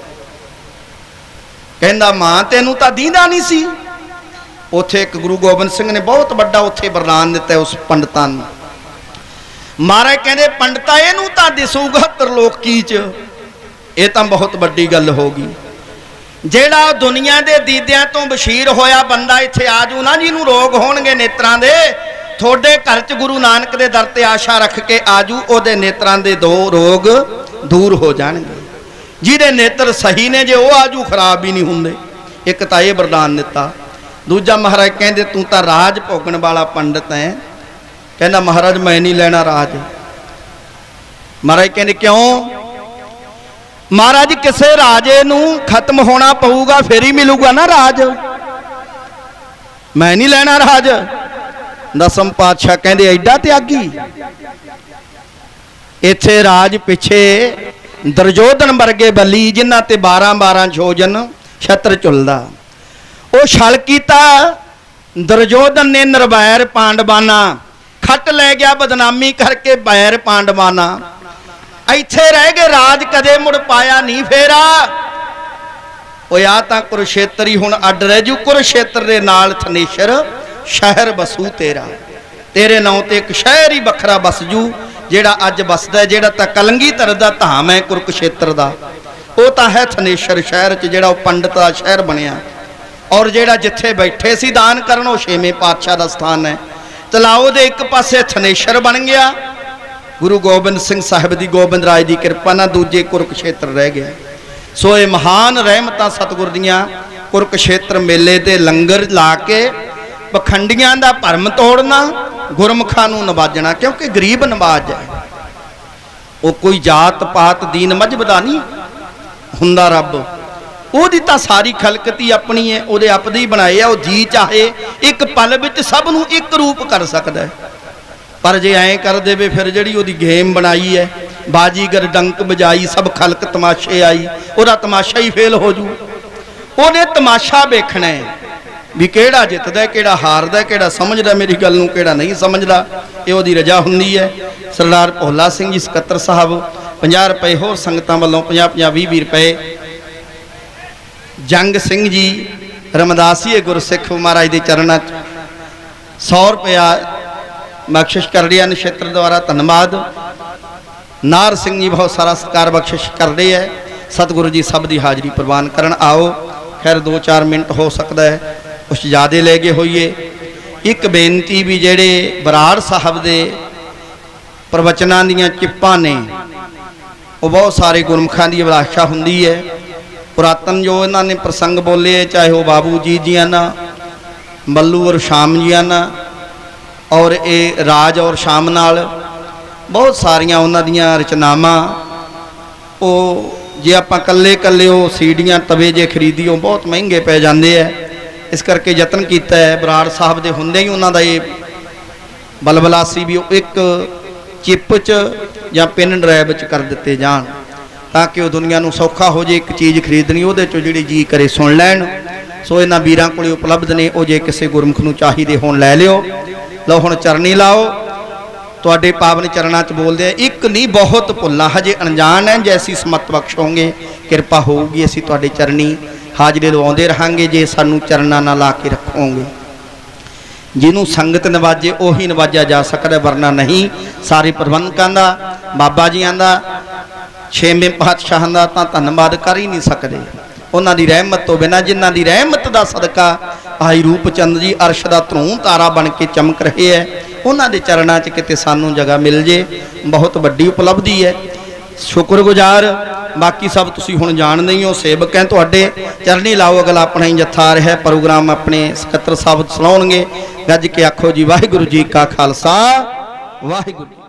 कहंदा मां तेनू तां दींदा नहीं सी ਉੱਥੇ ਇੱਕ ਗੁਰੂ ਗੋਬਿੰਦ ਸਿੰਘ ਨੇ ਬਹੁਤ ਵੱਡਾ ਉੱਥੇ ਵਰਦਾਨ ਦਿੱਤਾ ਉਸ ਪੰਡਤਾਂ ਨੂੰ। ਮਹਾਰਾਜ ਕਹਿੰਦੇ ਪੰਡਤਾ ਇਹਨੂੰ ਤਾਂ ਦਿਸੂਗਾ ਤਰਲੋਕੀ 'ਚ, ਇਹ ਤਾਂ ਬਹੁਤ ਵੱਡੀ ਗੱਲ ਹੋ ਗਈ। ਜਿਹੜਾ ਦੁਨੀਆ ਦੇ ਦੀਦਿਆਂ ਤੋਂ ਬਸ਼ੀਰ ਹੋਇਆ ਬੰਦਾ ਇੱਥੇ ਆਜੂ ਨਾ, ਜਿਹਨੂੰ ਰੋਗ ਹੋਣਗੇ ਨੇਤਰਾਂ ਦੇ, ਤੁਹਾਡੇ ਘਰ 'ਚ ਗੁਰੂ ਨਾਨਕ ਦੇ ਦਰ ਤੇ ਆਸ਼ਾ ਰੱਖ ਕੇ ਆਜੂ, ਉਹਦੇ ਨੇਤਰਾਂ ਦੇ 2 ਰੋਗ ਦੂਰ ਹੋ ਜਾਣਗੇ। ਜਿਹਦੇ ਨੇਤਰ ਸਹੀ ਨੇ ਜੇ ਉਹ ਆਜੂ ਖਰਾਬ ਹੀ ਨਹੀਂ ਹੁੰਦੇ। ਇੱਕ ਤਾਂ ਇਹ ਵਰਦਾਨ ਦਿੱਤਾ। ਦੂਜਾ ਮਹਾਰਾਜ ਕਹਿੰਦੇ ਤੂੰ ਤਾਂ ਰਾਜ ਭੋਗਣ ਵਾਲਾ ਪੰਡਤ ਹੈ। ਕਹਿੰਦਾ ਮਹਾਰਾਜ ਮੈਂ ਨਹੀਂ ਲੈਣਾ ਰਾਜ। ਮਹਾਰਾਜ ਕਹਿੰਦੇ ਕਿਉਂ? ਮਹਾਰਾਜ ਕਿਸੇ ਰਾਜੇ ਨੂੰ ਖਤਮ ਹੋਣਾ ਪਊਗਾ ਫਿਰ ਹੀ ਮਿਲੂਗਾ ਨਾ ਰਾਜ, ਮੈਂ ਨਹੀਂ ਲੈਣਾ ਰਾਜ। ਦਸਮ ਪਾਤਸ਼ਾਹ ਕਹਿੰਦੇ ਐਡਾ ਤਿਆਗੀ। ਇੱਥੇ ਰਾਜ ਪਿੱਛੇ ਦੁਰਯੋਧਨ ਵਰਗੇ ਬਲੀ ਜਿਨ੍ਹਾਂ ਤੇ 12-12 ਛੋਜਨ ਛਤਰ ਝੁੱਲਦਾ, ਉਹ ਛਲ ਕੀਤਾ। ਦੁਰਯੋਧਨ ਨੇ ਨਿਰਵੈਰ ਪਾਂਡਵਾਨਾ ਖੱਟ ਲੈ ਗਿਆ, ਬਦਨਾਮੀ ਕਰਕੇ ਬੈਰ ਪਾਂਡਵਾਨਾ। ਇੱਥੇ ਰਹਿ ਗਏ, ਰਾਜ ਕਦੇ ਮੁੜ ਪਾਇਆ ਨਹੀਂ ਫੇਰਾ। ਉਹ ਆ ਤਾਂ ਕੁਰੂਸ਼ੇਤਰ ਹੀ ਹੁਣ ਅੱਡ ਰਹਿ ਜੂ। ਕੁਰੂਸ਼ੇਤਰ ਦੇ ਨਾਲ ਥਨੇਸ਼ਰ ਸ਼ਹਿਰ ਬਸੂ ਤੇਰਾ, ਤੇਰੇ ਨਾਂ ਤੇ ਇੱਕ ਸ਼ਹਿਰ ਹੀ ਵੱਖਰਾ ਬਸ ਜੂ ਜਿਹੜਾ ਅੱਜ ਬਸਦਾ, ਜਿਹੜਾ ਤਾਂ ਕਲੰਗੀਧਰ ਦਾ ਧਾਮ ਹੈ ਕੁਰੂਕਸ਼ੇਤਰ ਦਾ, ਉਹ ਤਾਂ ਹੈ ਥਨੇਸ਼ਰ ਸ਼ਹਿਰ 'ਚ ਜਿਹੜਾ ਉਹ ਪੰਡਤ ਦਾ ਸ਼ਹਿਰ ਬਣਿਆ। ਔਰ ਜਿਹੜਾ ਜਿੱਥੇ ਬੈਠੇ ਸੀ ਦਾਨ ਕਰਨ ਉਹ 6ਵੇਂ ਪਾਤਸ਼ਾਹ ਦਾ ਸਥਾਨ ਹੈ। ਤਲਾਓ ਦੇ ਇੱਕ ਪਾਸੇ ਥਨੇਸ਼ਰ ਬਣ ਗਿਆ ਗੁਰੂ ਗੋਬਿੰਦ ਸਿੰਘ ਸਾਹਿਬ ਦੀ, ਗੋਬਿੰਦ ਰਾਜ ਦੀ ਕਿਰਪਾ ਨਾਲ, ਦੂਜੇ ਕੁਰੂਕਸ਼ੇਤਰ ਰਹਿ ਗਿਆ। ਸੋ ਇਹ ਮਹਾਨ ਰਹਿਮਤਾਂ ਸਤਿਗੁਰ ਦੀਆਂ। ਕੁਰੂਕਸ਼ੇਤਰ ਮੇਲੇ ਤੇ ਲੰਗਰ ਲਾ ਕੇ ਪਖੰਡੀਆਂ ਦਾ ਭਰਮ ਤੋੜਨਾ, ਗੁਰਮੁਖਾਂ ਨੂੰ ਨਵਾਜਣਾ, ਕਿਉਂਕਿ ਗਰੀਬ ਨਵਾਜ ਹੈ। ਉਹ ਕੋਈ ਜਾਤ ਪਾਤ ਦੀਨ ਮਜ਼ਹਬ ਦਾ ਨਹੀਂ ਹੁੰਦਾ ਰੱਬ, ਉਹਦੀ ਤਾਂ ਸਾਰੀ ਖਲਕਤ ਹੀ ਆਪਣੀ ਹੈ, ਉਹਦੇ ਆਪਦੇ ਹੀ ਬਣਾਏ ਆ। ਉਹ ਜੀ ਚਾਹੇ ਇੱਕ ਪਲ ਵਿੱਚ ਸਭ ਨੂੰ ਇੱਕ ਰੂਪ ਕਰ ਸਕਦਾ ਹੈ, ਪਰ ਜੇ ਐਂ ਕਰ ਦੇਵੇ ਫਿਰ ਜਿਹੜੀ ਉਹਦੀ ਗੇਮ ਬਣਾਈ ਹੈ, ਬਾਜੀਗਰ ਡੰਕ ਵਜਾਈ ਸਭ ਖਲਕ ਤਮਾਸ਼ੇ ਆਈ, ਉਹਦਾ ਤਮਾਸ਼ਾ ਹੀ ਫੇਲ ਹੋ ਜੂ। ਉਹਨੇ ਤਮਾਸ਼ਾ ਵੇਖਣਾ ਹੈ ਵੀ ਕਿਹੜਾ ਜਿੱਤਦਾ, ਕਿਹੜਾ ਹਾਰਦਾ, ਕਿਹੜਾ ਸਮਝਦਾ ਮੇਰੀ ਗੱਲ ਨੂੰ, ਕਿਹੜਾ ਨਹੀਂ ਸਮਝਦਾ। ਇਹ ਉਹਦੀ ਰਜਾ ਹੁੰਦੀ ਹੈ। ਸਰਦਾਰ ਭੋਲਾ ਸਿੰਘ ਜੀ ਸਕੱਤਰ ਸਾਹਿਬ 50 ਰੁਪਏ, ਹੋਰ ਸੰਗਤਾਂ ਵੱਲੋਂ 50-50 20-20 ਰੁਪਏ। ਜੰਗ ਸਿੰਘ ਜੀ ਰਮਦਾਸੀਏ ਗੁਰਸਿੱਖ ਮਹਾਰਾਜ ਦੇ ਚਰਨਾਂ 'ਚ 100 ਰੁਪਇਆ ਬਖਸ਼ਿਸ਼ ਕਰ ਰਿਹਾ ਨਛੱਤਰ ਦੁਆਰਾ, ਧੰਨਵਾਦ। ਨਾਰ ਸਿੰਘ ਜੀ ਬਹੁਤ ਸਾਰਾ ਸਤਿਕਾਰ ਬਖਸ਼ਿਸ਼ ਕਰਦੇ ਹੈ। ਸਤਿਗੁਰੂ ਜੀ ਸਭ ਦੀ ਹਾਜ਼ਰੀ ਪ੍ਰਵਾਨ ਕਰਨ। ਆਓ ਖੈਰ 2-4 ਮਿੰਟ ਹੋ ਸਕਦਾ ਹੈ ਕੁਛ ਜ਼ਿਆਦਾ ਲੈ ਗਏ ਹੋਈਏ। ਇੱਕ ਬੇਨਤੀ ਵੀ ਜਿਹੜੇ ਬਰਾੜ ਸਾਹਿਬ ਦੇ ਪ੍ਰਵਚਨਾਂ ਦੀਆਂ ਚਿੱਪਾਂ ਨੇ ਉਹ ਬਹੁਤ ਸਾਰੇ ਗੁਰਮੁਖਾਂ ਦੀ ਅਭਿਲਾਸ਼ਾ ਹੁੰਦੀ ਹੈ। ਪੁਰਾਤਨ ਜੋ ਇਹਨਾਂ ਨੇ ਪ੍ਰਸੰਗ ਬੋਲੇ, ਚਾਹੇ ਉਹ ਬਾਬੂ ਜੀ ਜੀਆਂ ਨਾ, ਮੱਲੂ ਔਰ ਸ਼ਾਮ ਜੀਆਂ ਨਾ, ਔਰ ਇਹ ਰਾਜ ਔਰ ਸ਼ਾਮ ਨਾਲ ਬਹੁਤ ਸਾਰੀਆਂ ਉਹਨਾਂ ਦੀਆਂ ਰਚਨਾਵਾਂ, ਉਹ ਜੇ ਆਪਾਂ ਕੱਲੇ ਉਹ ਸੀਡੀਆਂ ਤਵੇ ਜੇ ਖਰੀਦੀ ਉਹ ਬਹੁਤ ਮਹਿੰਗੇ ਪੈ ਜਾਂਦੇ ਆ। ਇਸ ਕਰਕੇ ਯਤਨ ਕੀਤਾ ਹੈ ਬਰਾੜ ਸਾਹਿਬ ਦੇ ਹੁੰਦੇ ਹੀ ਉਹਨਾਂ ਦਾ ਇਹ ਬਲਬਲਾਸੀ ਵੀ ਉਹ ਇੱਕ ਚਿੱਪ 'ਚ ਜਾਂ ਪਿੰਨ ਡਰਾਈਵ 'ਚ ਕਰ ਦਿੱਤੇ ਜਾਣ, ਤਾਂ ਕਿ ਉਹ ਦੁਨੀਆ ਨੂੰ ਸੌਖਾ ਹੋ ਜੇ ਇੱਕ ਚੀਜ਼ ਖਰੀਦਣੀ, ਉਹਦੇ 'ਚੋਂ ਜਿਹੜੀ ਜੀ ਕਰੇ ਸੁਣ ਲੈਣ। ਸੋ ਇਹਨਾਂ ਵੀਰਾਂ ਕੋਲੇ ਉਪਲਬਧ ਨੇ, ਉਹ ਜੇ ਕਿਸੇ ਗੁਰਮੁਖ ਨੂੰ ਚਾਹੀਦੇ ਹੋਣ ਲੈ ਲਿਓ। ਲਓ ਹੁਣ ਚਰਨੀ ਲਾਓ, ਤੁਹਾਡੇ ਪਾਵਨ ਚਰਨਾਂ 'ਚ ਬੋਲਦੇ ਆ। ਇੱਕ ਨਹੀਂ ਬਹੁਤ ਭੁੱਲਾਂ ਹਜੇ ਅਣਜਾਣ ਹੈ, ਜੈਸੀ ਸਮਤ ਬਖਸ਼ੋਗੇ ਕਿਰਪਾ ਹੋਊਗੀ ਅਸੀਂ ਤੁਹਾਡੇ ਚਰਨੀ ਹਾਜ਼ਰੀ ਲਵਾਉਂਦੇ ਰਹਾਂਗੇ, ਜੇ ਸਾਨੂੰ ਚਰਨਾਂ ਨਾਲ ਲਾ ਕੇ ਰੱਖੋਗੇ। ਜਿਹਨੂੰ ਸੰਗਤ ਨਵਾਜੇ ਉਹੀ ਨਵਾਜਿਆ ਜਾ ਸਕਦਾ, ਵਰਨਾ ਨਹੀਂ। ਸਾਰੇ ਪ੍ਰਬੰਧਕਾਂ ਦਾ, ਬਾਬਾ ਜੀਆਂ ਦਾ, 6ਵੇਂ ਪਾਤਸ਼ਾਹਾਂ ਦਾ ਤਾਂ ਧੰਨਵਾਦ ਕਰ ਹੀ ਨਹੀਂ ਸਕਦੇ। ਉਹਨਾਂ ਦੀ ਰਹਿਮਤ ਤੋਂ ਬਿਨਾਂ, ਜਿਨ੍ਹਾਂ ਦੀ ਰਹਿਮਤ ਦਾ ਸਦਕਾ ਭਾਈ ਰੂਪ ਚੰਦ ਜੀ ਅਰਸ਼ ਦਾ ਧਰੂੰ ਤਾਰਾ ਬਣ ਕੇ ਚਮਕ ਰਹੇ ਹੈ, ਉਹਨਾਂ ਦੇ ਚਰਨਾਂ 'ਚ ਕਿਤੇ ਸਾਨੂੰ ਜਗ੍ਹਾ ਮਿਲ ਜੇ, ਬਹੁਤ ਵੱਡੀ ਉਪਲਬਧੀ ਹੈ। ਸ਼ੁਕਰਗੁਜ਼ਾਰ। ਬਾਕੀ ਸਭ ਤੁਸੀਂ ਹੁਣ ਜਾਣਦੇ ਹੀ ਹੋ, ਸੇਵਕ ਹੈ ਤੁਹਾਡੇ। ਚਰਨੀ ਲਾਓ, ਅਗਲਾ ਆਪਣਾ ਹੀ ਜੱਥਾ ਆ ਰਿਹਾ। ਪ੍ਰੋਗਰਾਮ ਆਪਣੇ ਸਕੱਤਰ ਸਾਹਿਬ ਸੁਣਾਉਣਗੇ। ਗੱਜ ਕੇ ਆਖੋ ਜੀ ਵਾਹਿਗੁਰੂ ਜੀ ਕਾ ਖਾਲਸਾ, ਵਾਹਿਗੁਰੂ।